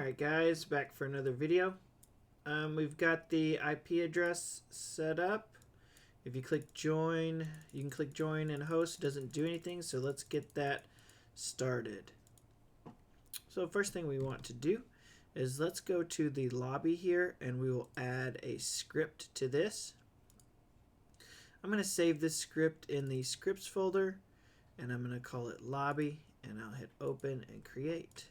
Alright guys, back for another video. We've got the IP address set up. If you click join, you can click join and host. It doesn't do anything, so let's get that started. So first thing we want to do is let's go to the lobby here and we will add a script to this. I'm going to save this script in the scripts folder and I'm going to call it lobby and I'll hit open and create.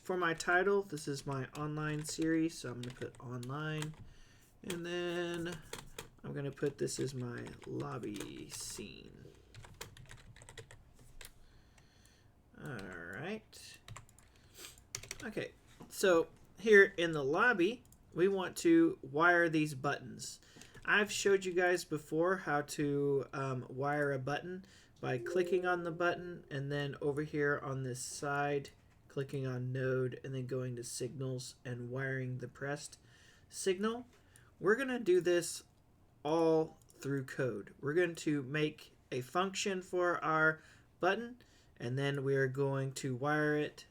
For my title, this is my online series, so I'm going to put online, and then I'm going to put this as my lobby scene. Alright. Okay, so here in the lobby, we want to wire these buttons. I've showed you guys before how to wire a button by clicking on the button and then over here on this side clicking on node and then going to signals and wiring the pressed signal. We're going to do this all through code. We're going to make a function for our button and then we are going to wire it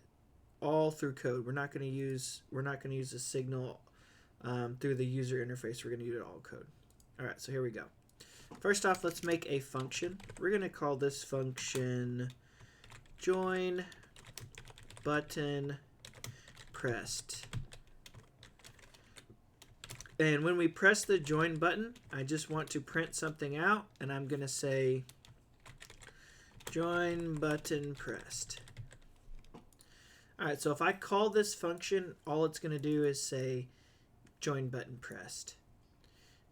all through code. We're not going to use a signal through the user interface. We're going to use it all code. All right, so here we go. First off, let's make a function. We're going to call this function join button pressed. And when we press the join button, I just want to print something out, and I'm going to say join button pressed. All right, so if I call this function, all it's going to do is say join button pressed.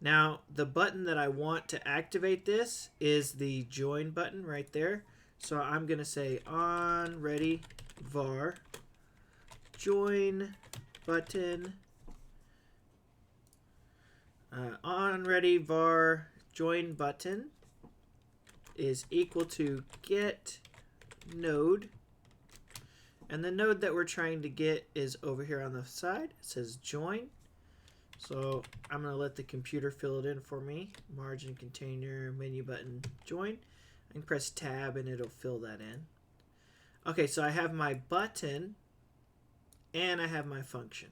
Now, the button that I want to activate this is the join button right there. So I'm going to say on ready var join button on ready var join button is equal to get node. And the node that we're trying to get is over here on the side. It says join. So I'm going to let the computer fill it in for me. Margin container, menu button, join. I can press tab and it'll fill that in. Okay, so I have my button and I have my function.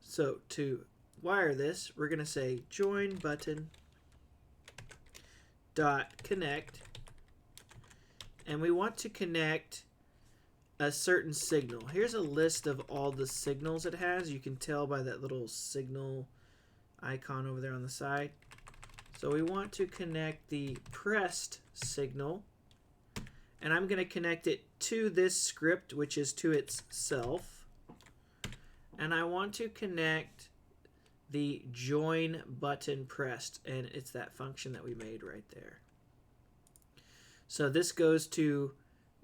So to wire this, we're going to say join button dot connect, and we want to connect a certain signal. Here's a list of all the signals it has. You can tell by that little signal icon over there on the side. So we want to connect the pressed signal, and I'm going to connect it to this script, which is to itself. And I want to connect the join button pressed, and it's that function that we made right there. So this goes to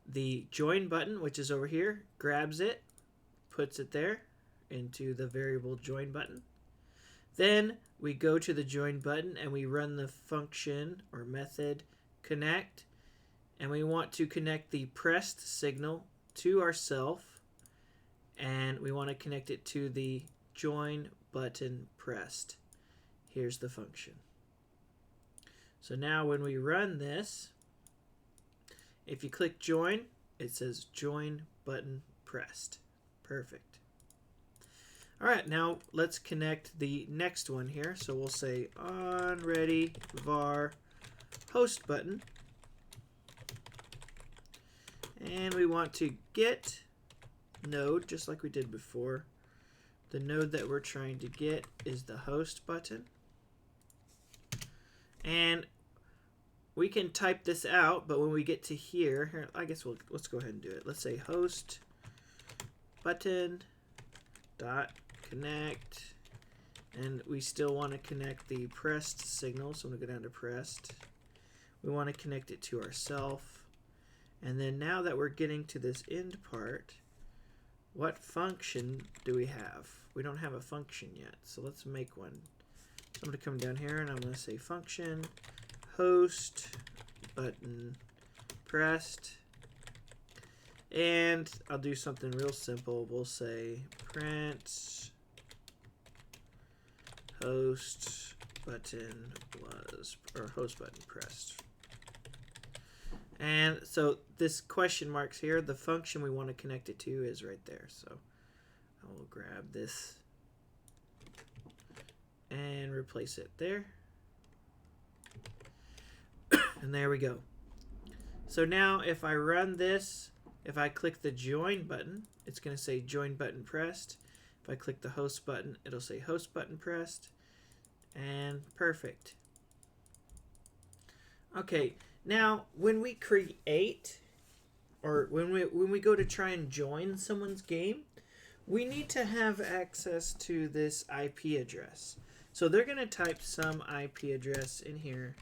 the join button, which is over here, grabs it, puts it there into the variable join button. Then we go to the join button and we run the function or method connect, and we want to connect the pressed signal to ourself, and we want to connect it to the join button pressed. Here's the function. So now when we run this, if you click join, it says join button pressed. Perfect. All right, now let's connect the next one here. So we'll say on ready var host button. And we want to get node, just like we did before. The node that we're trying to get is the host button. And we can type this out, but when we get to here, I guess let's go ahead and do it. Let's say host button dot connect, and we still want to connect the pressed signal, so I'm going to go down to pressed. We want to connect it to ourself, and then now that we're getting to this end part, what function do we have? We don't have a function yet, so let's make one. So I'm going to come down here and I'm going to say function host button pressed, and I'll do something real simple. We'll say print host button host button pressed, And so this question marks here, the function we want to connect it to is right there. So I will grab this and replace it there. And there we go. So now if I run this, if I click the join button, it's going to say join button pressed. If I click the host button, it'll say host button pressed. And perfect. Okay, now when we create, or when we go to try and join someone's game, we need to have access to this IP address. So they're going to type some IP address in here.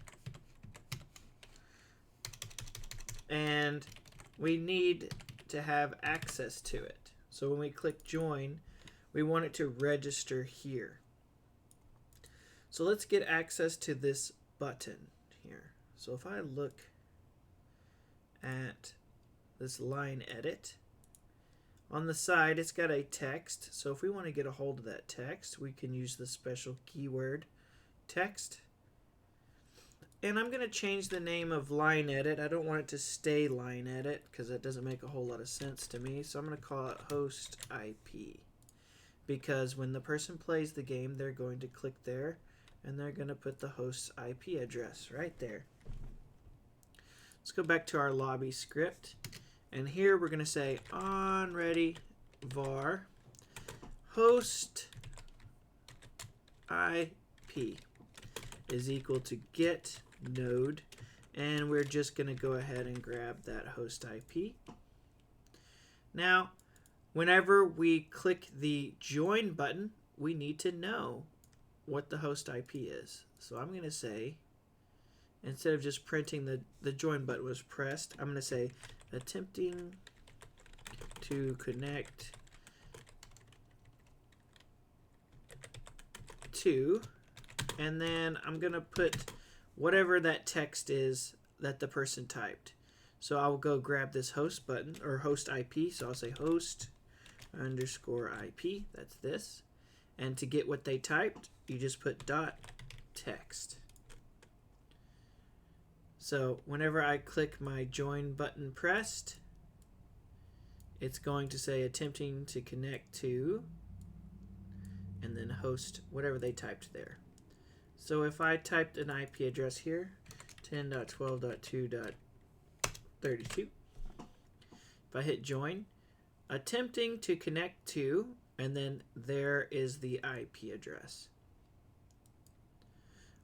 And we need to have access to it. So when we click join, we want it to register here. So let's get access to this button here. So if I look at this line edit, on the side it's got a text. So if we want to get a hold of that text, we can use the special keyword text. And I'm going to change the name of line edit. I don't want it to stay line edit because that doesn't make a whole lot of sense to me. So I'm going to call it host IP, because when the person plays the game, they're going to click there and they're going to put the host's IP address right there. Let's go back to our lobby script. And here we're going to say on ready var host IP is equal to get node, and we're just going to go ahead and grab that host IP. Now, whenever we click the join button, we need to know what the host IP is. So I'm going to say, instead of just printing the join button was pressed, I'm going to say attempting to connect to, and then I'm going to put whatever that text is that the person typed. So I'll go grab this host button, or host IP. So I'll say host underscore IP. That's this. And to get what they typed, you just put dot text. So whenever I click my join button pressed, it's going to say attempting to connect to, and then host whatever they typed there. So if I typed an IP address here, 10.12.2.32, if I hit join, attempting to connect to, and then there is the IP address.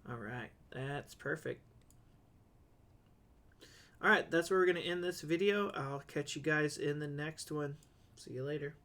All right, that's perfect. All right, that's where we're going to end this video. I'll catch you guys in the next one. See you later.